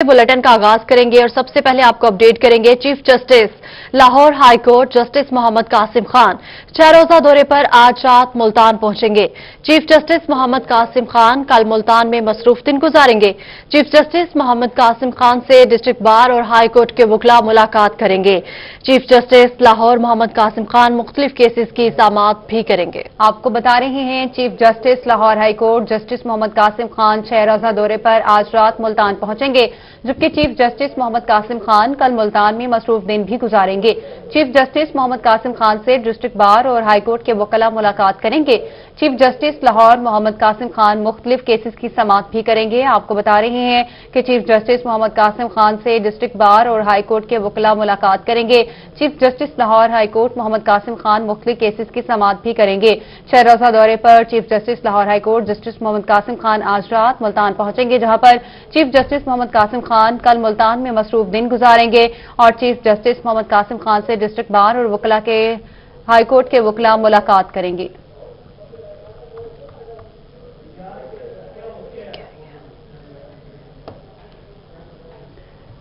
Bulletin का आगाज करेंगे और सबसे पहले आपको अपडेट करेंगे। Chief justice Lahore high court justice Mohammad Qasim Khan 6 रोजा दौरे पर आज रात मुल्तान पहुंचेंगे। चीफ जस्टिस मोहम्मद कासिम खान कल मुल्तान में मसरूफ दिन गुजारेंगे। चीफ जस्टिस मोहम्मद कासिम खान से डिस्ट्रिक्ट बार और हाई कोर्ट के वकला मुलाकात करेंगे। चीफ जस्टिस लाहौर मोहम्मद कासिम खान मुख्तलिफ केसेस की समाअत भी करेंगे। आपको बता रहे हैं, chief justice Lahore high court justice Mohammad Qasim Khan 6 रोजा दौरे पर आज रात मुल्तान पहुंचेंगे, जबकि चीफ जस्टिस मोहम्मद कासिम खान कल मुल्तान में मसरूफ दिन भी गुजारेंगे। चीफ जस्टिस मोहम्मद कासिम खान से डिस्ट्रिक्ट बार और हाई कोर्ट के वकला मुलाकात करेंगे। चीफ जस्टिस लाहौर मोहम्मद कासिम खान मुख्तलिफ केसेस की समाअत भी करेंगे। आपको बता रहे हैं कि चीफ जस्टिस मोहम्मद कासिम खान से डिस्ट्रिक्ट बार और हाई कोर्ट के वकला मुलाकात करेंगे। Chief justice Lahore high court Mohammad Qasim Khan मुख्तलिफ केसेस की समाअत भी करेंगे। 6 रोजा दौरे पर chief justice Lahore high court justice Mohammad Qasim Khan आज रात मुल्तान पहुंचेंगे, जहां पर चीफ जस्टिस मोहम्मद कासिम खान कल मुल्तान में मसरूफ दिन गुजारेंगे और चीफ जस्टिस मोहम्मद कासिम खान से डिस्ट्रिक्ट बार और वकला के हाई कोर्ट के वकला मुलाकात करेंगे।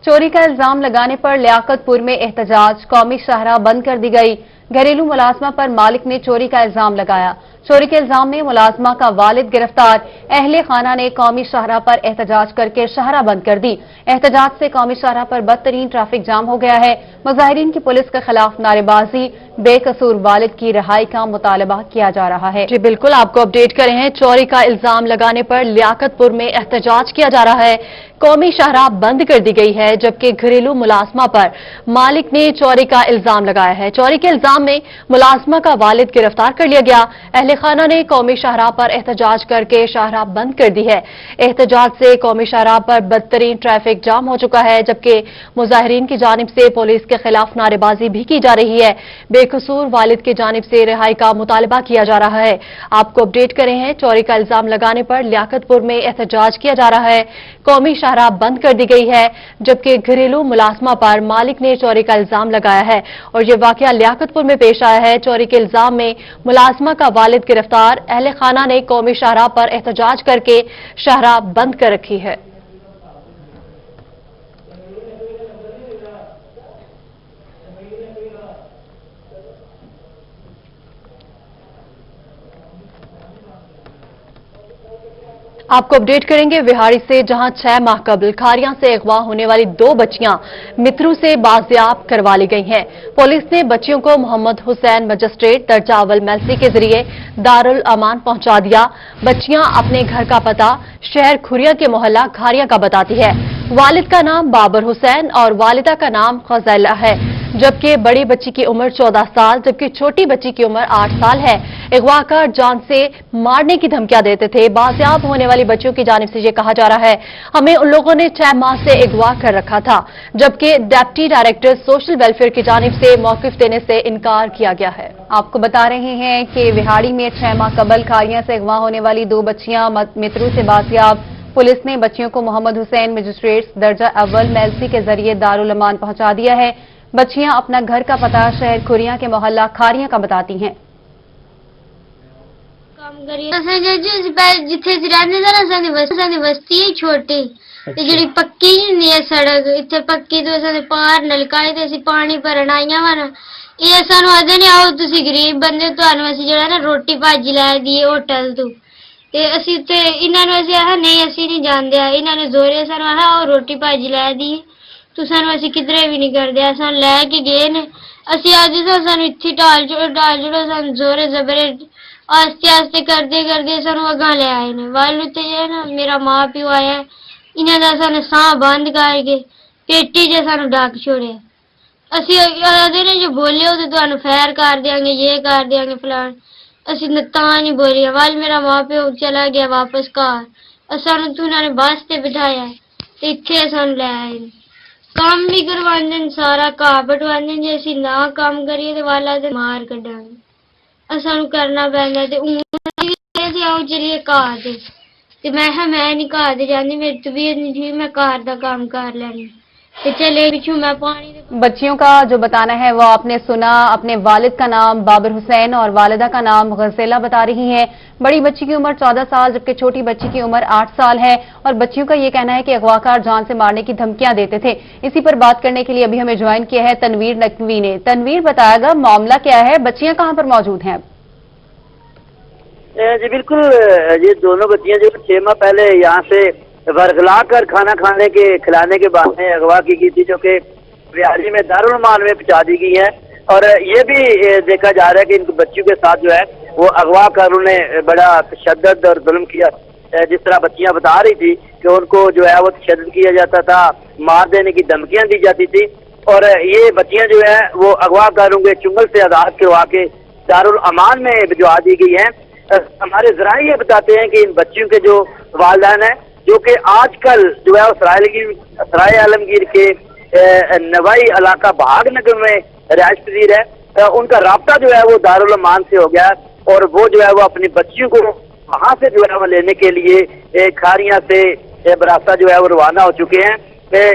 चोरी का इल्जाम लगाने पर लियाकतपुर में एहतजाज, कौमी शाहराह बंद कर दी गई। घरेलू मुलाजमा पर मालिक ने चोरी का इल्जाम लगाया। चोरी के इल्जाम में मुलाजमा का वालिद गिरफ्तार। अहले खाना ने कौमी शाहराह पर एहतजाज करके शाहराह बंद कर दी। एहतजाज से कौमी शाहराह पर बदतरीन ट्रैफिक जाम हो गया है। मुजाहिरीन की पुलिस के खिलाफ नारेबाजी, बेकसूर वालिद की रिहाई का मुतालबा किया जा रहा है। जी बिल्कुल, आपको अपडेट करें हैं। चोरी का इल्जाम लगाने पर लियाकतपुर में एहतजाज किया जा रहा है। कौमी शाहराह बंद कर दी गई है, जबकि घरेलू मुलाजमा पर मालिक ने चोरी का इल्जाम लगाया है। चोरी के इल्जाम में मुलाजमा का वालिद गिरफ्तार कर लिया गया। अहले खाना ने कौमी शाहराह पर एहतजाज करके शाहराह बंद कर दी है। एहतजाज से कौमी शाहराह पर बदतरीन ट्रैफिक जाम हो चुका है, जबकि मुजाहिरीन की जानिब से पुलिस के खिलाफ नारेबाजी भी की जा रही है। बेकसूर वालिद की जानिब से रिहाई का मुतालबा किया जा रहा है। आपको अपडेट करें हैं, चोरी का इल्जाम लगाने पर लियाकतपुर में एहतजाज किया जा रहा है। कौमी शाहराह बंद कर दी गई है, जबकि घरेलू मुलाजमा पर मालिक ने चोरी का इल्जाम लगाया है और यह वाकया लियाकतपुर में पेश आया है। चोरी के इल्जाम में मुलाजमा का वालिद गिरफ्तार। अहले खाना ने कौमी शाहराह पर एहतजाज करके शाहराह बंद कर रखी है। आपको अपडेट करेंगे विहाड़ी से, जहां 6 माह कबल खारियां से अगवा होने वाली 2 बच्चियां मित्रू से बाजियाब करवा ली गई हैं। पुलिस ने बच्चियों को मोहम्मद हुसैन मजिस्ट्रेट दर्जा अव्वल मेलसी के जरिए दारुल अमान पहुंचा दिया। बच्चियां अपने घर का पता शहर खुरिया के मोहल्ला खारिया का बताती है। वालिद का नाम बाबर हुसैन और वालिदा का नाम खजैला है, जबकि बड़ी बच्ची की उम्र 14 साल जबकि छोटी बच्ची की उम्र 8 साल है। अगवाकार जान से मारने की धमकियां देते थे। बाजियाब होने वाली बच्चियों की जानिब से यह कहा जा रहा है, हमें उन लोगों ने 6 माह से अगवा कर रखा था, जबकि डिप्टी डायरेक्टर सोशल वेलफेयर की जानिब से मौकिफ देने से इनकार किया गया है। आपको बता रहे हैं कि विहाड़ी में 6 माह कबल खारियां से अगवा होने वाली 2 बच्चियां मित्रू से बाजियाब। पुलिस ने बच्चियों को मोहम्मद हुसैन मजिस्ट्रेट दर्जा अव्वल मेलसी के जरिए दारुल अमान पहुंचा दिया है। बच्चियां अपना घर का पता शहर खुरिया के मोहल्ला खारिया का बताती हैं। जिथे बस्ती है छोटी जी पक्की नहीं है सड़क, इतने पक्की तो पार नलका है, पानी भरन आईया वा ना, ये सानू आदे नहीं आओ तुसी गरीब बंदे, तुहानू असीं जिहड़ा ना रोटी भाजी लै दी होटल तो ते असीं ते इन्हां नू असीं आखा नहीं असीं नहीं जांदे, इन्हां ने जोरे सानू आखा आओ रोटी भाजी लै दी तो सानू असीं किधरे भी नहीं करदे, सानू लै के गए ने असीं अज तो सानू इत्थे ढाल जोड़ो सानू जोरे जबरे आस्ते आस्ते करदे करदे सानू अगां ले आए ने। वालू ते ना मेरा मां प्यो आया, इन्हां दा सानू साह बंद करके पेटी च सानू डाक छोड़िया। असीं आखदे ने जो बोलियो तो तुहानू फैर कर देंगे, ये कर देंगे फलान, असीं तां नहीं बोलिया। वाल मेरा मां प्यो चला गया वापस घर, सानू तो उन्होंने बस ते बिठाया ते इत्थे सानू ले आए ने। काम भी करवांदे ने, सारा घाह पटवांदे ने, जे असीं ना काम करिए तो वाला ते मार कड्डांगे, सानू करना पैंदा। ते हूं आओ चलिए घाह ते मैं नहीं घाह ते जांदी, मेरी तबीयत नहीं ठीक, मैं घर दा काम कर लैनी। कि चले पिछू मैं पानी बच्चियों का जो बताना है वो आपने सुना। अपने वालिद का नाम बाबर हुसैन और वालिदा का नाम गज़ेला बता रही हैं। बड़ी बच्ची की उम्र 14 साल जबकि छोटी बच्ची की उम्र 8 साल है और बच्चियों का ये कहना है कि अगवाकार जान से मारने की धमकियां देते थे। इसी पर बात करने के लिए अभी हमें ज्वाइन किया है तनवीर नकवी ने। तनवीर, बताएगा मामला क्या है, बच्चियां कहां पर मौजूद हैं? जी बिल्कुल, ये दोनों बच्चियां जो 6 माह पहले यहाँ से वर्गला कर खाना खिलाने के बाद में अगवा की गई थी, जो कि बिहारी में दारुल अमान में पहुंचा दी गई है। और ये भी देखा जा रहा है कि इन बच्चियों के साथ जो है वो अगवाकारों ने बड़ा तशद्दुद और जुल्म किया। जिस तरह बच्चियां बता रही थी कि उनको जो है वो तशद्दुद किया जाता था, मार देने की धमकियां दी जाती थी। और ये बच्चियां जो है वो अगवाकारों के चुंगल से आज़ाद करवा के दारुल अमान में भिजवा दी गई हैं। हमारे ज़राए ये बताते हैं कि इन बच्चियों के जो वालिदैन हैं, जो कि आजकल जो है सराय आलमगीर के नवाई इलाका भागनगर में रिहाइश पजीर है, उनका राब्ता जो है वो दारुल अमान से हो गया और वो जो है वो अपनी बच्चियों को वहाँ से जो है वो लेने के लिए खारियाँ से बरासा जो है वो रवाना हो चुके हैं।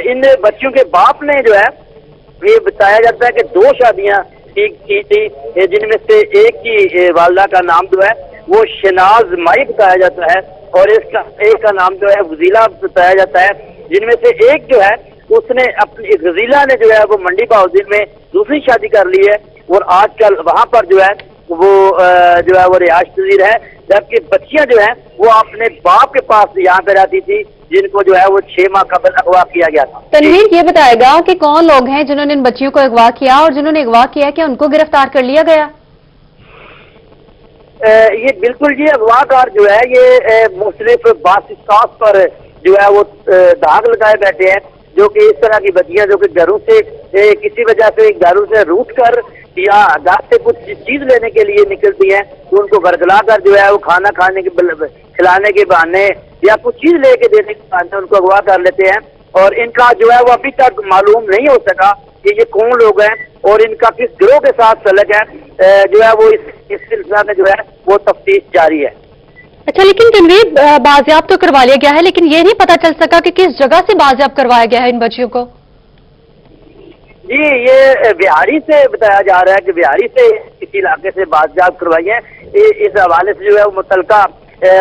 इन बच्चियों के बाप ने जो है ये बताया जाता है कि 2 शादियाँ की थी, जिनमें से एक की वालदा का नाम जो है वो शनाज माई बताया जाता है और एक का नाम जो है गज़ीला बताया जाता है। जिनमें से एक जो है उसने अपनी गज़ीला ने जो है वो मंडी बाउद्दीन में दूसरी शादी कर ली है और आजकल वहाँ पर जो है वो रिहाइश पजीर है। जबकि बच्चियां जो है वो अपने बाप के पास यहाँ पे रहती थी, जिनको जो है वो 6 माह कबल अगवा किया गया था। तनवीर, ये बताएगा कि कौन लोग हैं जिन्होंने इन बच्चियों को अगवा किया और जिन्होंने अगवा किया क्या उनको गिरफ्तार कर लिया गया? ये बिल्कुल जी, अगवाकार जो है ये मुख्तलिफ बासिस्तास पर जो है वो दाग लगाए बैठे हैं, जो कि इस तरह की बच्चियां जो कि घरों से किसी वजह से घरों से रूठ कर या घर से कुछ चीज लेने के लिए निकलती हैं, तो उनको वर्गला कर जो है वो खाना खिलाने के बहाने या कुछ चीज लेके देने के बहाने उनको अगवा कर लेते हैं। और इनका जो है वो अभी तक मालूम नहीं हो सका कि ये कौन लोग हैं और इनका किस गिरोह के साथ सलग है। जो है वो इस सिलसिला में जो है वो तफ्तीश जारी है। अच्छा, लेकिन तनवीर, बाजियाब तो करवा लिया गया है, लेकिन ये नहीं पता चल सका कि किस जगह से बाजियाब करवाया गया है इन बच्चियों को? जी, ये बिहारी से बताया जा रहा है कि बिहारी से किसी इलाके से बाजियाब करवाई है। इस हवाले से जो है वो मुतलका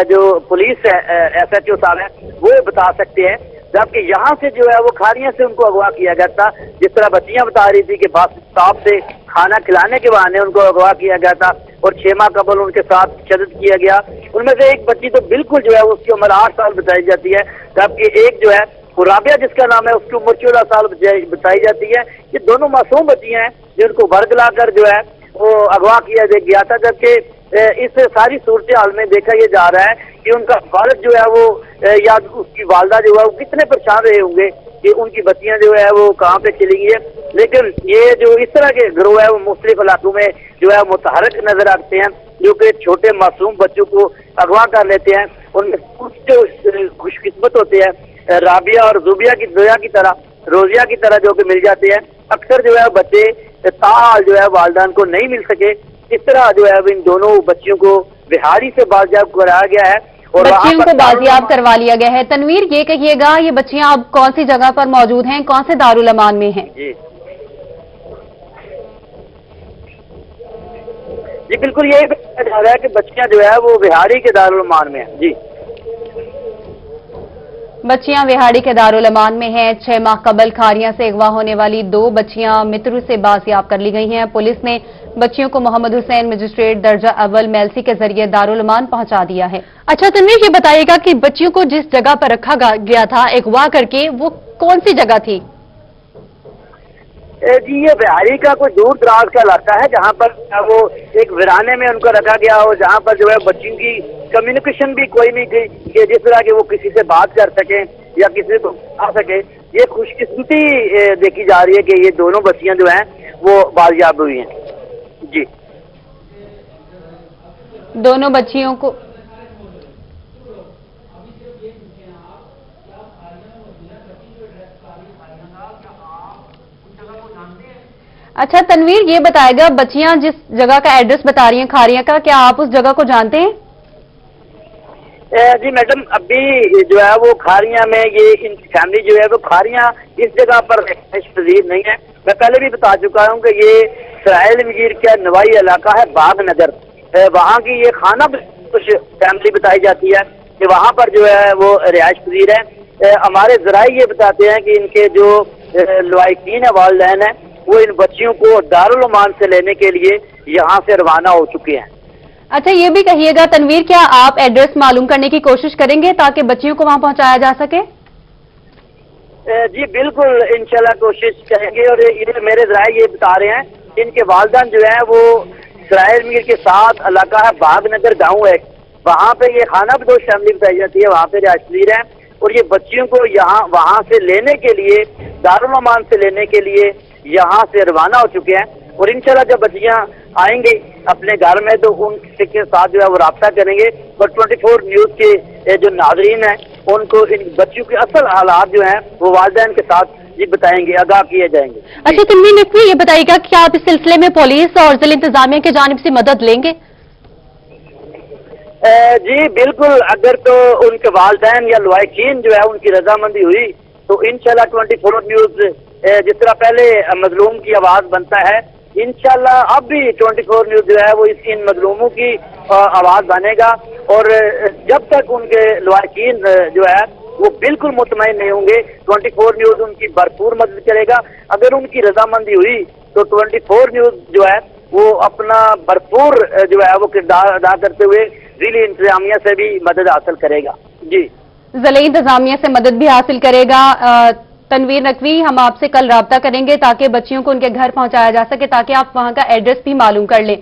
जो पुलिस है, SHO साहब है, वो बता सकते हैं। जबकि यहाँ से जो है वो खारियाँ से उनको अगवा किया गया था। जिस तरह बच्चियाँ बता रही थी कि बस स्टॉप से खाना खिलाने के बहाने उनको अगवा किया गया था और 6 माह कबल उनके साथ तशद्दुद किया गया। उनमें से एक बच्ची तो बिल्कुल जो है उसकी उम्र 8 साल बताई जाती है, जबकि एक जो है राबिया जिसका नाम है उसकी उम्र 14 साल बताई जाती है। ये दोनों मासूम बच्चियां हैं जिनको वर्ग लाकर जो है वो अगवा किया गया था। जबकि इस सारी सूरत हाल में देखा यह जा रहा है कि उनका वालिद जो है वो या उसकी वालदा जो है वो कितने परेशान रहे होंगे कि उनकी बच्चियां जो है वो कहाँ पे चली गई है। लेकिन ये जो इस तरह के गिरोह है वो मुख्तलिफ इलाकों में जो है मुतहरक नजर आते हैं, जो कि छोटे मासूम बच्चों को अगवा कर लेते हैं। उनमें कुछ जो खुशकिस्मत होते हैं, राबिया और रोजिया की तरह जो कि मिल जाते हैं। अक्सर जो है बच्चे ताल जो है वालिदैन को नहीं मिल सके। इस तरह जो है इन दोनों बच्चियों को बिहारी से बाजियाब कराया गया है और बच्चियों को बाजियाब करवा लिया गया है। तनवीर, ये कहिएगा ये बच्चियां अब कौन सी जगह पर मौजूद हैं, कौन से दारुल अमान में हैं? जी बिल्कुल, यही बताया जा रहा है कि बच्चियां जो है वो बिहारी के दारुल अमान में हैं। जी, बच्चियां विहाड़ी के दारुल अमान में हैं। 6 माह कबल खारियां से अगवा होने वाली 2 बच्चियां मित्रु से बाजियाब कर ली गई हैं। पुलिस ने बच्चियों को मोहम्मद हुसैन मजिस्ट्रेट दर्जा अव्वल मेलसी के जरिए दारुल अमान पहुंचा दिया है। अच्छा तनवीर, ये बताइएगा कि बच्चियों को जिस जगह पर रखा गया था अगवा करके, वो कौन सी जगह थी? जी, ये बिहारी का कोई दूर दराज का इलाका है जहाँ पर वो एक वीराने में उनको रखा गया हो, जहाँ पर जो है बच्चियों की कम्युनिकेशन भी कोई नहीं थी कि जिस तरह की वो किसी से बात कर सके या किसी को आ सके। ये खुशकिस्मती देखी जा रही है कि ये दोनों बच्चियां जो हैं वो बाजियाब हुई हैं। जी, दोनों बच्चियों को अच्छा तनवीर, ये बताएगा बच्चियां जिस जगह का एड्रेस बता रही हैं खारियां का, क्या आप उस जगह को जानते हैं? जी मैडम, अभी जो है वो खारियां में ये इनकी फैमिली जो है वो खारियां इस जगह पर पजीर नहीं है। मैं पहले भी बता चुका हूँ कि ये सराइल मगीर का नवाई इलाका है, बाग नगर, वहाँ की ये खाना कुछ फैमिली बताई जाती है कि वहाँ पर जो है वो रिहाइश पजीर है। हमारे जराई ये बताते हैं कि इनके जो लवाकिन है, वालिदैन है, वो इन बच्चियों को दारुल अमान से लेने के लिए यहाँ से रवाना हो चुके हैं। अच्छा, ये भी कहिएगा तनवीर, क्या आप एड्रेस मालूम करने की कोशिश करेंगे ताकि बच्चियों को वहां पहुंचाया जा सके? जी बिल्कुल, इंशाल्लाह कोशिश करेंगे। और ये मेरे जराए ये बता रहे हैं कि इनके वालिदैन जो है वो सराइल मीर के साथ इलाका है, बाग नगर गाँव है, वहाँ पे ये खाना बदोश फैमिली बताई जाती है, वहाँ पे रिहायश है। और ये बच्चियों को यहाँ वहाँ से लेने के लिए, दारुल अमान से लेने के लिए यहाँ से रवाना हो चुके हैं। और इंशाल्लाह जब बच्चियाँ आएंगे अपने घर में तो उनके साथ जो है वो राब्ता करेंगे। और 24 न्यूज़ के जो नाज़रीन हैं उनको इन बच्चियों के असल हालात जो हैं वो वालिदैन के साथ जी बताएंगे, आगाह किए जाएंगे। अच्छा तनवीर नकवी, ये बताइएगा कि आप इस सिलसिले में पुलिस और जिला इंतजामिया की जानिब से मदद लेंगे? जी बिल्कुल, अगर तो उनके वालिदैन या लवाकिन जो है उनकी रजामंदी हुई तो इंशाल्लाह 24 न्यूज़ जिस तरह पहले मजलूम की आवाज़ बनता है, इंशाल्लाह अब भी 24 न्यूज़ जो है वो इन मजलूमों की आवाज़ बनेगा। और जब तक उनके लवाकिन जो है वो बिल्कुल मुतमईन नहीं होंगे, 24 न्यूज़ उनकी भरपूर मदद करेगा। अगर उनकी रजामंदी हुई तो 24 न्यूज़ जो है वो अपना भरपूर जो है वो किरदार अदा करते हुए जिला इंतजामिया से भी मदद हासिल करेगा। जी, जिला इंतजामिया से मदद भी हासिल करेगा। तनवीर नकवी, हम आपसे कल राब्ता करेंगे ताकि बच्चियों को उनके घर पहुंचाया जा सके, ताकि आप वहां का एड्रेस भी मालूम कर लें।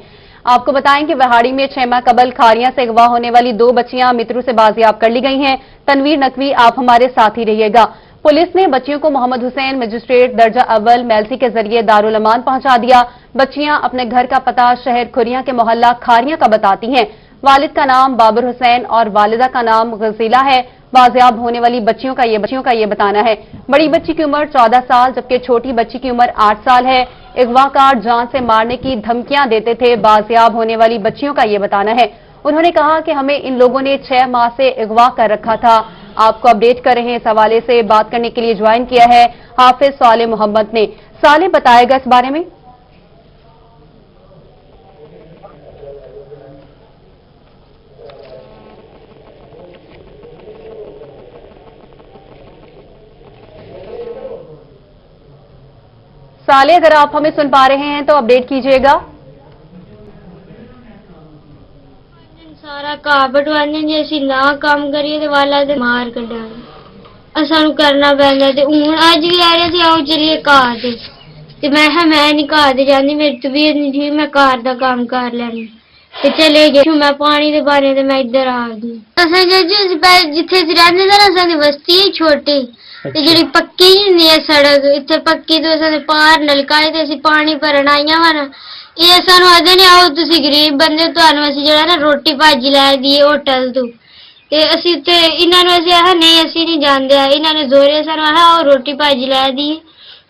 आपको बताएं कि वहाड़ी में 6 माह कबल खारियां से अगवा होने वाली 2 बच्चियां मित्रू से बाजियाब कर ली गई हैं। तनवीर नकवी, आप हमारे साथ ही रहिएगा। पुलिस ने बच्चियों को मोहम्मद हुसैन मजिस्ट्रेट दर्जा अव्वल मेलसी के जरिए दारुल अमान पहुंचा दिया। बच्चियां अपने घर का पता शहर खुरिया के मोहल्ला खारियां का बताती हैं। वालिद का नाम बाबर हुसैन और वालिदा का नाम गजीला है। बाजियाब होने वाली बच्चियों का ये बताना है। बड़ी बच्ची की उम्र 14 साल जबकि छोटी बच्ची की उम्र 8 साल है। अगवाकार जान से मारने की धमकियां देते थे। बाजियाब होने वाली बच्चियों का ये बताना है। उन्होंने कहा कि हमें इन लोगों ने 6 माह से अगवा कर रखा था। आपको अपडेट कर रहे हैं, इस हवाले से बात करने के लिए ज्वाइन किया है हाफिज साले मोहम्मद ने। साले बताएगा इस बारे में। साले, अगर आप हमें सुन पा रहे हैं तो अपडेट कीजिएगा। सारा घा बटवाने जे असीं ना काम करिए तो वाला ते मार कड्डांगे। सानू करना पैंदा ते हुण अज भी आ रहे थे आओ चलिए घर ते मैं कहा मैं नहीं घर ते जांदी, मेरी तबीयत नहीं ठीक, मैं घर दा काम कर लैनी ते चले गए। मैं पानी दे बारे ते मैं इधर आ गई। असां जिथे असीं रहिंदे ना असां दी बस्ती है छोटी ते जेहड़ी पक्की नहीं है सड़क, इत्थे पक्की तो असां दे पार नलकाए ते असीं पानी भरन आईयां वा ना, ये सानू आदे ने आओ तुसीं गरीब बंदे तुहानू असीं जेहड़ा ना रोटी भाजी लै दीए होटल तो ते असीं ते इन्हां नू असीं आखा नहीं असीं नहीं जांदे। इन्हां ने जोरे सानू आखा आओ रोटी भाजी लै दीए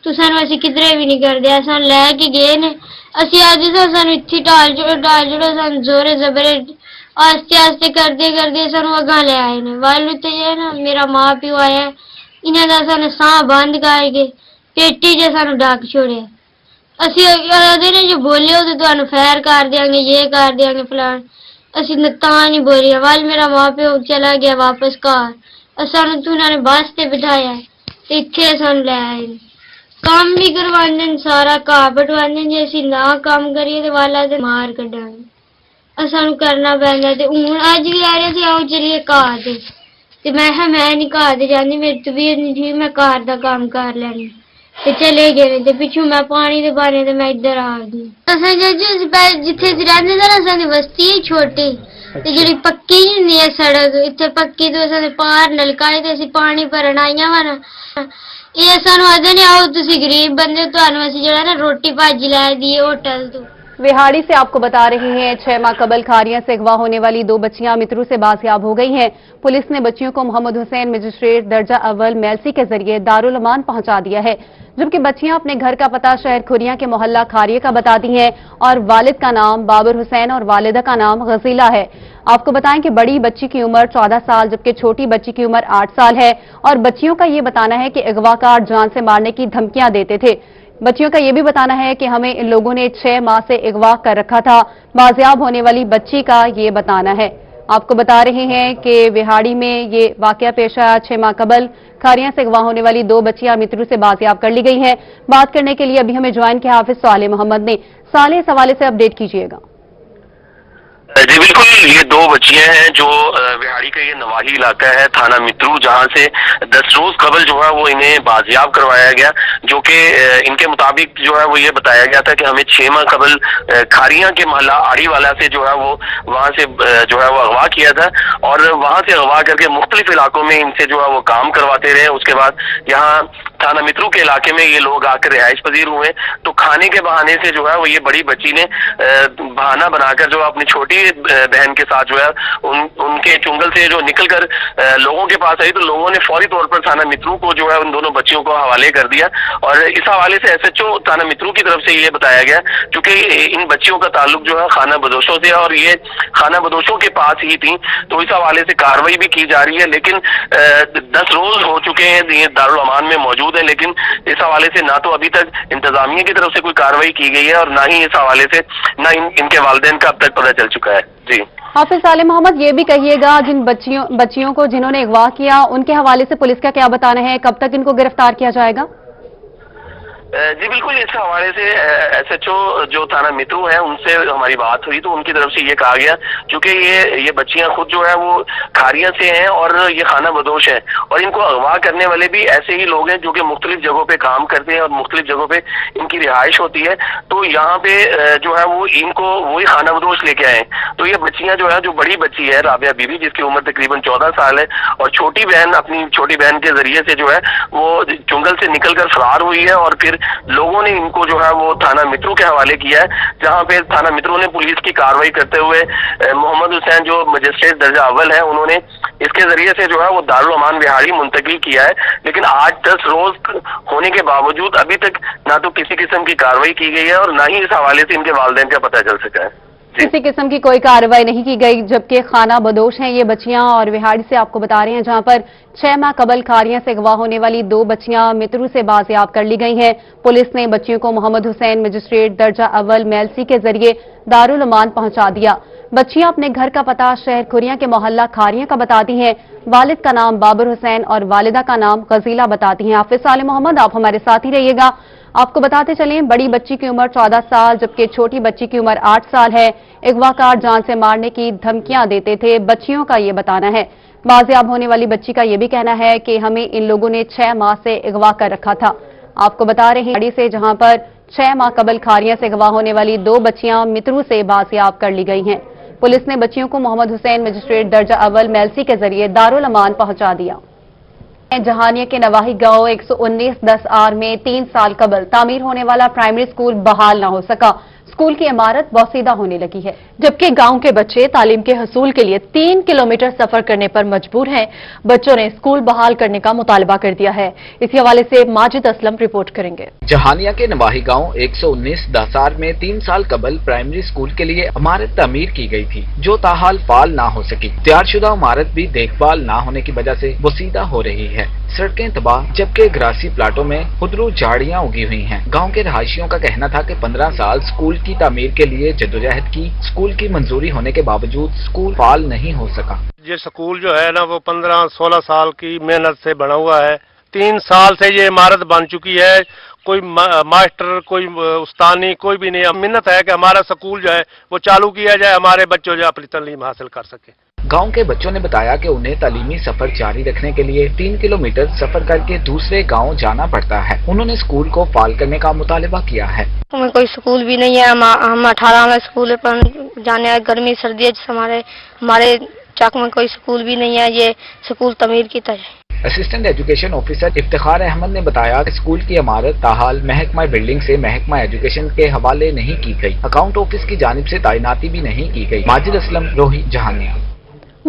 तो सानू असीं किधरे भी नहीं करदे। सानू लै के गए ने, असीं अज सानू इत्थे ढाल जोड़ो सानू जोरे जबरे आस्ते आस्ते करदे करदे सानू अगां ले आए ने। वालू ते जे ना मेरा मां प्यो आया, इन्हां दा सानू साह बंद करके पेटी च सानू डाक छोड़िया। असीं आदे ने जो बोले हो तो तुहानू फैर कर देंगे, ये कर देंगे फलान, असीं तां नहीं बोलिया। वाल मेरा मां प्यो चला गया वापस घर। सानू तो उन्होंने बस ते बिठाया ते इत्थे सानू लै आए। काम भी करवांदे ने, सारा घा बटवांदे जे असीं ना काम करिए ते वाला ते मार कड्डांगे। सानू करना पैंदा ते हुण अज भी आ रहे थे आओ चलिए घर ते मैं कहा मैं नहीं घर ते जांदी, मेरी तबीयत नहीं ठीक, मैं घर दा काम कर लैनी ते चले गए ते पिछू मैं पानी दे बारे ते मैं इधर आ गई। असां जिथे असीं रहिंदे ना असां दी बस्ती है छोटी ते जेहड़ी पक्की नहीं है सड़क, इत्थे पक्की तो असां दे पार नलकाए ते असीं पानी भरन आईयां वा ना, ये सानू आदे ने आओ तुसीं गरीब बंदे तुहानू असीं जेहड़ा ना रोटी भाजी लै दीए होटल तो। विहाड़ी से आपको बता रहे हैं 6 माह कबल खारियां से अगवा होने वाली 2 बच्चियां मित्रू से बाजियाब हो गई हैं। पुलिस ने बच्चियों को मोहम्मद हुसैन मजिस्ट्रेट दर्जा अव्वल मेलसी के जरिए दारुल अमान पहुंचा दिया है। जबकि बच्चियां अपने घर का पता शहर खुरिया के मोहल्ला खारिया का बताती हैं और वालिद का नाम बाबर हुसैन और वालिदा का नाम गजीला है। आपको बताएं कि बड़ी बच्ची की उम्र 14 साल जबकि छोटी बच्ची की उम्र 8 साल है और बच्चियों का ये बताना है कि अगवाकार जान से मारने की धमकियां देते थे। बच्चियों का ये भी बताना है कि हमें इन लोगों ने 6 माह से अगवा कर रखा था। बाजियाब होने वाली बच्ची का ये बताना है। आपको बता रहे हैं कि विहाड़ी में ये वाकया पेश आया। 6 माह कबल खारिया से अगवा होने वाली 2 बच्चियां मित्रू से बाजियाब कर ली गई हैं। बात करने के लिए अभी हमें ज्वाइन किया हाफिज सालेह मोहम्मद ने। सालेह, इस हवाले से अपडेट कीजिएगा। जी बिल्कुल, ये 2 बच्चियां हैं जो विहाड़ी का ये नवाही इलाका है थाना मित्रू, जहां से 10 रोज कबल जो है वो इन्हें बाजियाब करवाया गया, जो कि इनके मुताबिक जो है वो ये बताया गया था कि हमें 6 माह कबल खारिया के मोहल्ला आड़ी वाला से जो है वो वहां से जो है वो अगवा किया था और वहां से अगवा करके मुख्तलिफ इलाकों में इनसे जो है वो काम करवाते रहे। उसके बाद यहाँ थाना मित्रू के इलाके में ये लोग आकर रिहाइश पजीर हुए, तो खाने के बहाने से जो है वो ये बड़ी बच्ची ने बहाना बनाकर जो अपनी छोटी बहन के साथ जो है उनके चुंगल से जो निकलकर लोगों के पास आई, तो लोगों ने फौरी तौर पर थाना मित्रू को जो है उन दोनों बच्चियों को हवाले कर दिया। और इस हवाले से SHO थाना मित्रू की तरफ से ये बताया गया, क्योंकि इन बच्चियों का ताल्लुक जो है खाना बदोशों से और ये खाना बदोशों के पास ही थी, तो इस हवाले से कार्रवाई भी की जा रही है। लेकिन 10 रोज हो चुके हैं ये दारुल अमान में मौजूद है, लेकिन इस हवाले से ना तो अभी तक इंतजामिया की तरफ से कोई कार्रवाई की गई है और ना ही इस हवाले से ना इनके वालिदैन का अब तक पता चल चुका है। जी हाफिज सालेह मोहम्मद, ये भी कहिएगा जिन बच्चियों को जिन्होंने अगवा किया उनके हवाले से पुलिस का क्या बताना है, कब तक इनको गिरफ्तार किया जाएगा? जी बिल्कुल, इस हवाले से SHO जो थाना मित्रू है उनसे हमारी बात हुई, तो उनकी तरफ से ये कहा गया, क्योंकि ये बच्चियां खुद जो है वो खारिया से हैं और ये खाना बदोश है और इनको अगवा करने वाले भी ऐसे ही लोग हैं जो कि मुख्तलिफ जगहों पे काम करते हैं और मुख्तलिफ जगहों पे इनकी रिहाइश होती है। तो यहाँ पे जो है वो इनको वही खाना बदोश लेके आए। तो ये बच्चियां जो है, जो बड़ी बच्ची है राबिया बीबी जिसकी उम्र तकरीबन 14 साल है और छोटी बहन अपनी छोटी बहन के जरिए से जो है वो चुंगल से निकलकर फरार हुई है और फिर लोगों ने इनको जो है वो थाना मित्रू के हवाले किया है, जहां पे थाना मित्रू ने पुलिस की कार्रवाई करते हुए मोहम्मद हुसैन जो मजिस्ट्रेट दर्जा अव्वल है उन्होंने इसके जरिए से जो है वो दारुल अमान विहाड़ी मुंतकिल किया है। लेकिन आज 10 रोज होने के बावजूद अभी तक ना तो किसी किस्म की कार्रवाई की गई है और ना ही इस हवाले से इनके वालिदैन का पता चल सका है। किसी किस्म की कोई कार्रवाई नहीं की गई, जबकि खाना बदोश हैं ये बच्चियां और विहाड़ी से आपको बता रहे हैं, जहां पर 6 माह कबल खारिया से अगवा होने वाली 2 बच्चियां मित्रू से बाजियाब कर ली गई हैं। पुलिस ने बच्चियों को मोहम्मद हुसैन मजिस्ट्रेट दर्जा अव्वल मेलसी के जरिए दारुल अमान पहुंचा दिया। बच्चियां अपने घर का पता शहर खुरिया के मोहल्ला खारिया का बताती हैं। वालिद का नाम बाबर हुसैन और वालिदा का नाम गजीला बताती हैं। हाफिज सालेह मोहम्मद, आप हमारे साथ ही रहिएगा। आपको बताते चलें, बड़ी बच्ची की उम्र 14 साल जबकि छोटी बच्ची की उम्र 8 साल है। अगवाकार जान से मारने की धमकियां देते थे, बच्चियों का ये बताना है। बाजियाब होने वाली बच्ची का ये भी कहना है कि हमें इन लोगों ने 6 माह से अगवा कर रखा था। आपको बता रहे हैं से जहां पर 6 माह कबल खारिया से अगवा होने वाली 2 बच्चियां मित्रू से बाजियाब कर ली गई हैं। पुलिस ने बच्चियों को मोहम्मद हुसैन मजिस्ट्रेट दर्जा अव्वल मेलसी के जरिए दारुल अमान पहुंचा दिया। जहानिया के नवाही गांव 119-10 आर में 3 साल कबल तामीर होने वाला प्राइमरी स्कूल बहाल न हो सका। स्कूल की इमारत बौसीदा होने लगी है, जबकि गांव के बच्चे तालीम के हसूल के लिए 3 किलोमीटर सफर करने पर मजबूर हैं। बच्चों ने स्कूल बहाल करने का मुतालबा कर दिया है। इसी हवाले से माजिद असलम रिपोर्ट करेंगे। जहानिया के नवाही गांव 119-10 आर में 3 साल कबल प्राइमरी स्कूल के लिए इमारत तामीर की गई थी, जो ताहाल फाल ना हो सकी। तैयारशुदा इमारत भी देखभाल ना होने की वजह से बौसीदा हो रही है। सड़कें तबाह, जबकि ग्रासी प्लाटों में खुदरू झाड़ियां उगी हुई हैं। गांव के रहायशियों का कहना था कि 15 साल स्कूल की तामीर के लिए जद्दोजहद की, स्कूल की मंजूरी होने के बावजूद स्कूल फाल नहीं हो सका। ये स्कूल जो है ना वो 15-16 साल की मेहनत से बना हुआ है। 3 साल से ये इमारत बन चुकी है। कोई मास्टर, कोई उस्तानी, कोई भी नहीं। मिन्नत है कि हमारा स्कूल जो है वो चालू किया जाए, हमारे बच्चों जो अपनी तालीम हासिल कर सके। गांव के बच्चों ने बताया कि उन्हें तालीमी सफर जारी रखने के लिए 3 किलोमीटर सफर करके दूसरे गांव जाना पड़ता है। उन्होंने स्कूल को फाल करने का मुतालबा किया है। हमें कोई स्कूल भी नहीं है। हम 18 में स्कूल पर जाने हैं। गर्मी सर्दी हमारे चाक में कोई स्कूल भी नहीं है। ये स्कूल तमीर की तरह। Assistant education officer Iftikhar Ahmad ने बताया कि स्कूल की इमारत ताहाल महकमा बिल्डिंग से महकमा एजुकेशन के हवाले नहीं की गई। अकाउंट ऑफिस की जानिब से तैनाती भी नहीं की गई। माजिद असलम, रोही, जहानिया।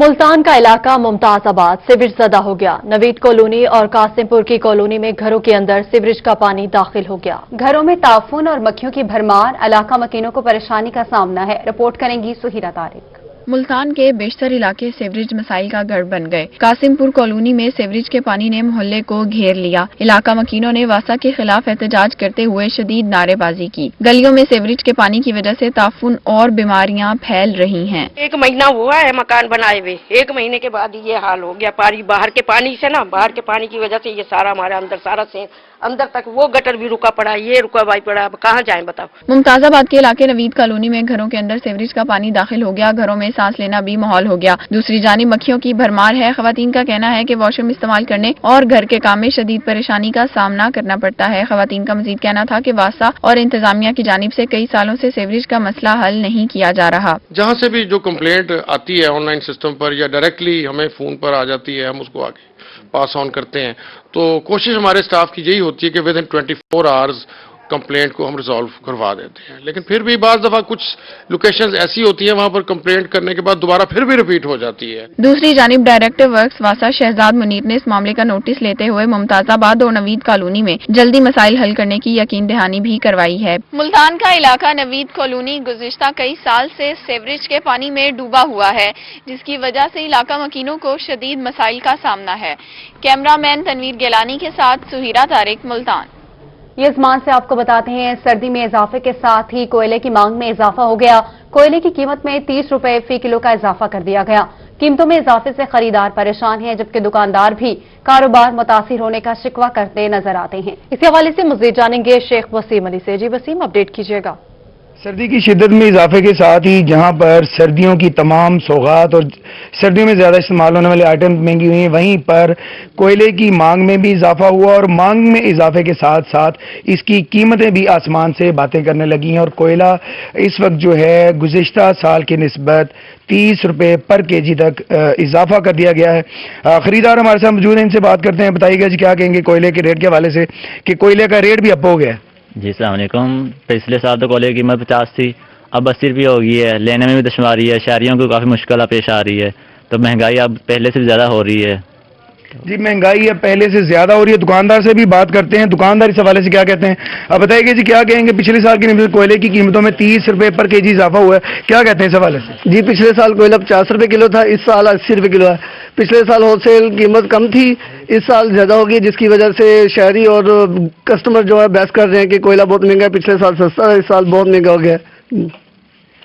मुल्तान का इलाका मुमताज़ाबाद सीवरेज ज़दा हो गया। नवीद कॉलोनी और कासिमपुर की कॉलोनी में घरों के अंदर सीवरेज का पानी दाखिल हो गया। घरों में ताफून और मक्खियों की भरमार, इलाका मकीनों को परेशानी का सामना है। रिपोर्ट करेंगी सुहीरा तारिक। मुल्तान के बेशतर इलाके सीवरेज मसाइल का गढ़ बन गए। कासिमपुर कॉलोनी में सीवरेज के पानी ने मोहल्ले को घेर लिया। इलाका मकीनों ने वासा के खिलाफ एहतजाज करते हुए शदीद नारेबाजी की। गलियों में सीवरेज के पानी की वजह से ताफून और बीमारियां फैल रही हैं। 1 महीना हुआ है मकान बनाए हुए, 1 महीने के बाद ये हाल हो गया। बाहर के पानी से ना, बाहर के पानी की वजह से ये सारा हमारे अंदर सारा से अंदर तक वो गटर भी रुका पड़ा, ये रुका भाई पड़ा। अब कहाँ जाएं बताओ। मुमताज़ाबाद के इलाके नवीद कॉलोनी में घरों के अंदर सीवरेज का पानी दाखिल हो गया। घरों में सांस लेना भी माहौल हो गया। दूसरी जानिब मक्खियों की भरमार है। खवातीन का कहना है कि वॉशरूम इस्तेमाल करने और घर के काम में शदीद परेशानी का सामना करना पड़ता है। खवातीन का मजीद कहना था कि वासा और इंतजामिया की जानिब से कई सालों से सीवरेज का मसला हल नहीं किया जा रहा। जहाँ से भी जो कंप्लेंट आती है ऑनलाइन सिस्टम पर या डायरेक्टली हमें फोन पर आ जाती है, हम उसको आगे पास ऑन करते हैं। तो कोशिश हमारे स्टाफ की यही होती है कि विद इन 24 आवर्स कंप्लेंट को हम रिजॉल्व करवा देते हैं। लेकिन फिर भी बाज़ दफा कुछ लोकेशंस ऐसी होती हैं वहां पर कंप्लेंट करने के बाद दोबारा फिर भी रिपीट हो जाती है। दूसरी जानिब डायरेक्टर वर्क्स वासा शहजाद मुनीर ने इस मामले का नोटिस लेते हुए मुमताज़ाबाद और नवीद कॉलोनी में जल्दी मसाइल हल करने की यकीन दहानी भी करवाई है। मुल्तान का इलाका नवीद कॉलोनी गुज़िश्ता कई साल से सीवरेज के पानी में डूबा हुआ है, जिसकी वजह से इलाका मकीनों को शदीद मसाइल का सामना है। कैमरामैन तनवीर गिलानी के साथ सुहीरा तारिक, मुल्तान। ये ज़मान से आपको बताते हैं, सर्दी में इजाफे के साथ ही कोयले की मांग में इजाफा हो गया। कोयले की कीमत में 30 रुपए फी किलो का इजाफा कर दिया गया। कीमतों में इजाफे से खरीदार परेशान हैं, जबकि दुकानदार भी कारोबार मुतासिर होने का शिकवा करते नजर आते हैं। इसी हवाले से मजीद जानेंगे शेख वसीम अली से। जी वसीम, अपडेट कीजिएगा। सर्दी की शिद्दत में इजाफे के साथ ही जहां पर सर्दियों की तमाम सौगात और सर्दियों में ज़्यादा इस्तेमाल होने वाले आइटम महंगी हुई हैं, वहीं पर कोयले की मांग में भी इजाफा हुआ और मांग में इजाफे के साथ साथ इसकी कीमतें भी आसमान से बातें करने लगी हैं। और कोयला इस वक्त जो है गुज़िश्ता साल की निस्बत 30 रुपये पर केजी तक इजाफा कर दिया गया है। खरीदार हमारे साथ मौजूद हैं, इनसे बात करते हैं। बताइएगा जी, क्या कहेंगे कोयले के रेट के हवाले से कि कोयले का रेट भी अप हो गया है? जी अस्सलाम वालेकुम। पिछले साल तो कोयले की कीमत 50 थी, अब 80 रुपये हो गई है। लेने में भी दुश्वारी है, शहरियों को काफ़ी मुश्किल पेश आ रही है। तो महंगाई अब पहले से ज़्यादा हो रही है। जी, महंगाई अब पहले से ज़्यादा हो रही है। दुकानदार से भी बात करते हैं, दुकानदार इस हवाले से क्या कहते हैं। अब बताइए जी, क्या कहेंगे, पिछले साल की कोयले की कीमतों में 30 रुपये पर केजी इजाफा हुआ है, क्या कहते हैं इस हवाले से? जी, पिछले साल कोयला 50 रुपये किलो था, इस साल 80 रुपये किलो है। पिछले साल होलसेल कीमत कम थी, इस साल ज़्यादा होगी, जिसकी वजह से शहरी और कस्टमर जो है बहस कर रहे हैं कि कोयला बहुत महंगा है, पिछले साल सस्ता है, इस साल बहुत महंगा हो गया है।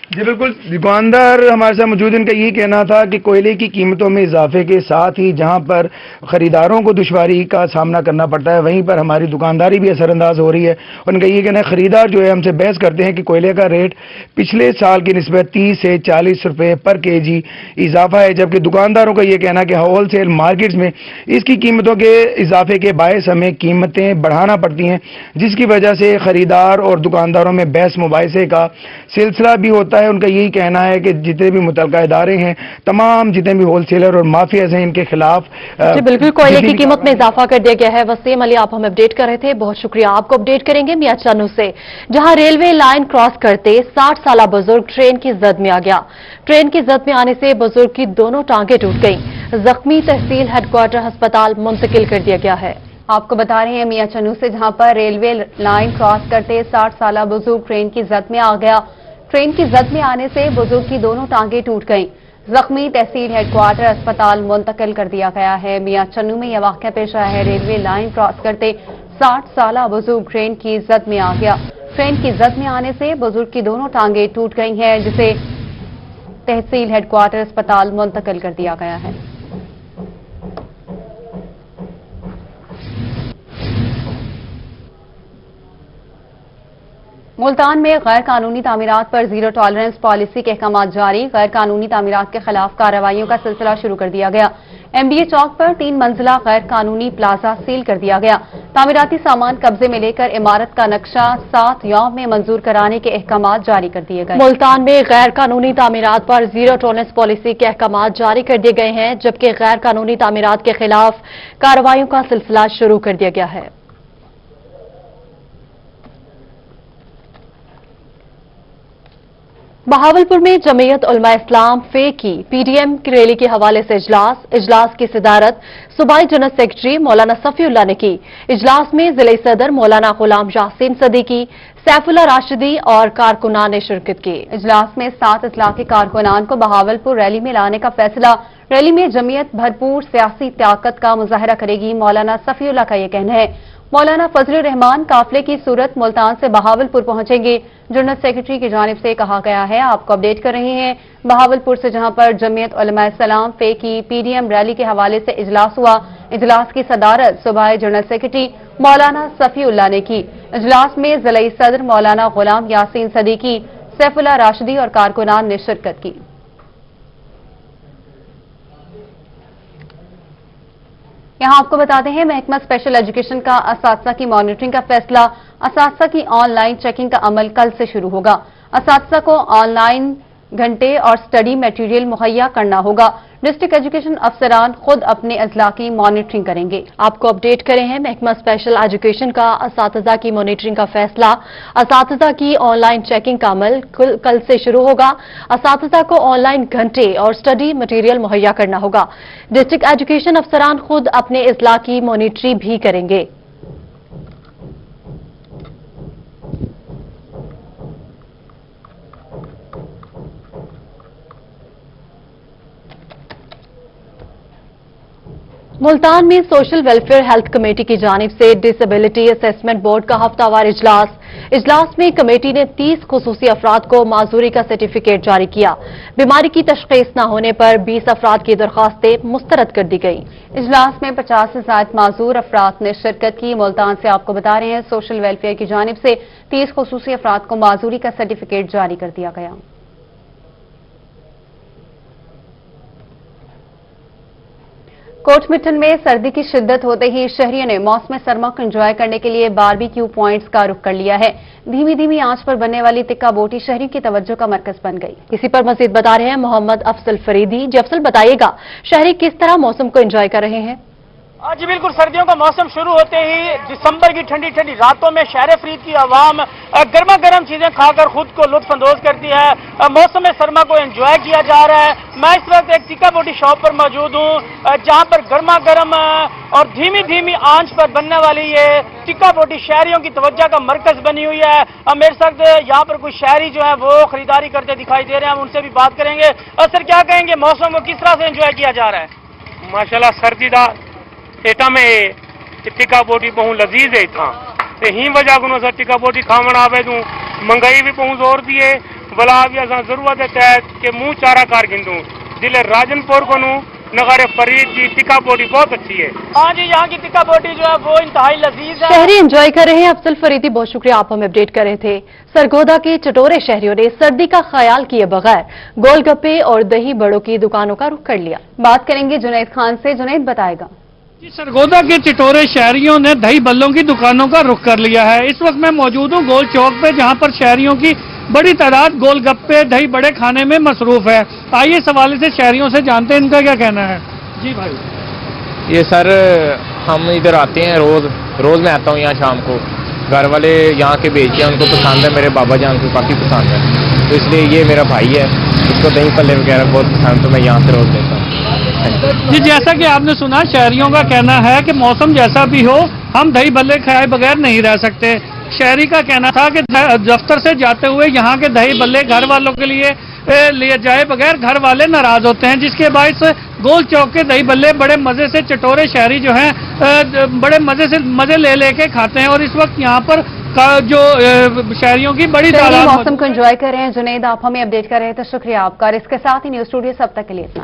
जी बिल्कुल, दुकानदार हमारे साथ मौजूद, इनका यही कहना था कि कोयले की कीमतों में इजाफे के साथ ही जहां पर खरीदारों को दुश्वारी का सामना करना पड़ता है, वहीं पर हमारी दुकानदारी भी असरअंदाज हो रही है। उनका ये कहना है, खरीदार जो है हमसे बहस करते हैं कि कोयले का रेट पिछले साल की निस्बत 30 से 40 रुपये पर केजी इजाफा है, जबकि दुकानदारों का ये कहना है कि होल सेल मार्केट्स में इसकी कीमतों के इजाफे के बायस हमें कीमतें बढ़ाना पड़ती हैं, जिसकी वजह से खरीदार और दुकानदारों में बहस मुबाहिसे का सिलसिला भी होता है। उनका यही कहना है कि जितने भी मुतलका इदारे हैं, तमाम जितने भी होलसेलर और माफियाज हैं, इनके खिलाफ बिल्कुल कोयले की कीमत में इजाफा कर दिया गया है। वसीम अली, आप हमें अपडेट कर रहे थे, बहुत शुक्रिया। आपको अपडेट करेंगे मियां चन्नू से, जहां रेलवे लाइन क्रॉस करते 60 साला बुजुर्ग ट्रेन की जद में आ गया। ट्रेन की जद में आने से बुजुर्ग की दोनों टांगें टूट गईं। जख्मी तहसील हेडक्वार्टर अस्पताल मुंतकिल कर दिया गया है। आपको बता रहे हैं मियां चन्नू से, जहां पर रेलवे लाइन क्रॉस करते 60 साला बुजुर्ग ट्रेन की जद में आ गया। ट्रेन की जद में आने से बुजुर्ग की दोनों टांगें टूट गईं। जख्मी तहसील हेडक्वार्टर अस्पताल मुंतकिल कर दिया गया है। मियां चन्नू में यह वाकया पेश आया है। रेलवे लाइन क्रॉस करते 60 साला बुजुर्ग ट्रेन की जद में आ गया। ट्रेन की जद में आने से बुजुर्ग की दोनों टांगें टूट गई हैं, जिसे तहसील हेडक्वार्टर अस्पताल मुंतकिल कर दिया गया है। मुल्तान में गैर कानूनी तामीरात पर जीरो टॉलरेंस पॉलिसी के अहकाम जारी। गैर कानूनी तामीरात के खिलाफ कार्रवाइयों का सिलसिला शुरू कर दिया गया। MBA चौक पर 3 मंजिला गैर कानूनी प्लाजा सील कर दिया गया। तामीराती सामान कब्जे में लेकर इमारत का नक्शा 7 यौम में मंजूर कराने के अहकाम जारी कर दिए गए। मुल्तान में गैर कानूनी तामीरात पर जीरो टॉलरेंस पॉलिसी के अहकाम जारी कर दिए गए हैं, जबकि गैर कानूनी तामीरात के खिलाफ कार्रवाइयों का सिलसिला शुरू कर दिया गया है। बहावलपुर में जमीयत उलमा इस्लाम फे की पीडीएम की रैली के हवाले से इजलास की सदारत सूबाई जनरल सेक्रेटरी मौलाना सफीउल्लाह ने की। इजलास में जिले सदर मौलाना गुलाम यासीन सदीकी, सैफुल्लाह राशिदी और कारकुनान ने शिरकत की। इजलास में 7 इस्लाही कारकुनान को बहावलपुर रैली में लाने का फैसला। रैली में जमीयत भरपूर सियासी ताकत का मुजाहरा करेगी, मौलाना सफीउल्लाह का यह कहना है। मौलाना फजल रहमान काफिले की सूरत मुल्तान से बहावलपुर पहुंचेंगे। जनरल सेक्रेटरी की जानिब से कहा गया है। आपको अपडेट कर रहे हैं बहावलपुर से, जहां पर जमीयत उलमा इस्लाम फे की पीडीएम रैली के हवाले से इजलास हुआ। इजलास की सदारत सूबाई जनरल सेक्रेटरी मौलाना सफीउल्लाह ने की। इजलास में जिले सदर मौलाना गुलाम यासीन सदीकी, सैफुल्लाह राशिदी और कारकुनान ने शिरकत की। यहां आपको बताते हैं महकमा स्पेशल एजुकेशन का असातिज़ा की मॉनिटरिंग का फैसला। असातिज़ा की ऑनलाइन चेकिंग का अमल कल से शुरू होगा। असातिज़ा को ऑनलाइन घंटे और स्टडी मटेरियल मुहैया करना होगा। डिस्ट्रिक्ट एजुकेशन अफसरान खुद अपने अजला की मॉनिटरिंग करेंगे। आपको अपडेट करें हैं महकमा स्पेशल एजुकेशन का असातिज़ा की मॉनिटरिंग का फैसला। असातिज़ा की ऑनलाइन चेकिंग का अमल कल से शुरू होगा। असातिज़ा को ऑनलाइन घंटे और स्टडी मटेरियल मुहैया करना होगा। डिस्ट्रिक्ट एजुकेशन अफसरान खुद अपने अजला की मॉनिटरिंग भी करेंगे। मुल्तान में सोशल वेलफेयर हेल्थ कमेटी की जानिब से डिसेबिलिटी असेसमेंट बोर्ड का हफ्तावार इजलास में कमेटी ने 30 खुसूसी अफराद को माजूरी का सर्टिफिकेट जारी किया। बीमारी की तशखीस न होने पर 20 अफराद की दरखास्तें मुस्तरद कर दी गई। इजलास में 50 से ज्यादा माजूर अफराद ने शिरकत की। मुल्तान से आपको बता रहे हैं सोशल वेलफेयर की जानिब से 30 खुसूसी अफराद को माजूरी का सर्टिफिकेट जारी कर दिया गया। कोटमिठन में सर्दी की शिद्दत होते ही शहरियों ने मौसम सरमा को एंजॉय करने के लिए बारबेक्यू पॉइंट्स का रुख कर लिया है। धीमी धीमी आंच पर बनने वाली टिक्का बोटी शहरियों की तवज्जो का मरकज बन गई। इसी पर मजीद बता रहे हैं मोहम्मद अफसल फरीदी। जी अफसल, बताइएगा शहरी किस तरह मौसम को एंजॉय कर रहे हैं? जी बिल्कुल, सर्दियों का मौसम शुरू होते ही दिसंबर की ठंडी ठंडी रातों में शहर फरीद की आवाम गर्मा गर्म चीजें खाकर खुद को लुत्फ अंदोज करती है। मौसम सरमा को एंजॉय किया जा रहा है। मैं इस वक्त एक टिक्का बोटी शॉप पर मौजूद हूँ, जहाँ पर गर्मा गर्म और धीमी धीमी आंच पर बनने वाली ये टिक्का बोटी शहरियों की तवज्जो का मरकज बनी हुई है। मेरे साथ यहाँ पर कुछ शहरी जो है वो खरीदारी करते दिखाई दे रहे हैं, हम उनसे भी बात करेंगे। सर, क्या कहेंगे, मौसम को किस तरह से एंजॉय किया जा रहा है? माशाल्लाह सर्दीदा एटा में टिक्का बोटी बहुत लजीज है इतना ते ही वजह को सर टिक्का बोटी खावण आवे तू महंगाई भी बहुत जोर दिए भला भी असा जरूरत है तहत के मुंह चारा कार गिंदू जिले राजनपुर को नगर फरीद की टिक्का बोटी बहुत अच्छी है। हाँ जी, यहाँ की टिक्का बोटी जो है वो इंतहाई लजीज है। शहरी एंजॉय कर रहे हैं। अफसल फरीदी, बहुत शुक्रिया, आप हमें अपडेट कर रहे थे। सरगोदा के चटोरे शहरियों ने सर्दी का ख्याल किए बगैर गोलगप्पे और दही बड़ों की दुकानों का रुख कर लिया। बात करेंगे जुनैद खान से। जुनैद, बताएगा। सरगोदा के चिटोरे शहरियों ने दही बल्लों की दुकानों का रुख कर लिया है। इस वक्त मैं मौजूद हूँ गोल चौक पे, जहाँ पर शहरियों की बड़ी तादाद गोलगप्पे दही बड़े खाने में मसरूफ है। आइए इस हवाले से शहरियों से जानते हैं इनका क्या कहना है। जी भाई, ये सर हम इधर आते हैं रोज मैं आता हूँ यहाँ शाम को। घर वाले यहाँ के बेचते हैं, उनको पसंद है, मेरे बाबा जान को काफ़ी पसंद है, तो इसलिए ये मेरा भाई है, इसको दही पल्ले वगैरह बहुत पसंद, तो मैं यहाँ से रोज लेता हूँ। जी, जैसा कि आपने सुना, शहरियों का कहना है कि मौसम जैसा भी हो हम दही भल्ले खाए बगैर नहीं रह सकते। शहरी का कहना था कि दफ्तर से जाते हुए यहाँ के दही भल्ले घर वालों के लिए जाए बगैर घर वाले नाराज होते हैं, जिसके बायस गोल चौक के दही भल्ले बड़े मजे से चटोरे शहरी जो हैं बड़े मजे ले लेके खाते हैं। और इस वक्त यहाँ पर जो शहरियों की बड़ी तादाद मौसम को एंजॉय कर रहे हैं। जुनैद, आप हमें अपडेट कर रहे थे, शुक्रिया आपका। और इसके साथ ही न्यूज स्टूडियो से अब तक के लिए इतना ही।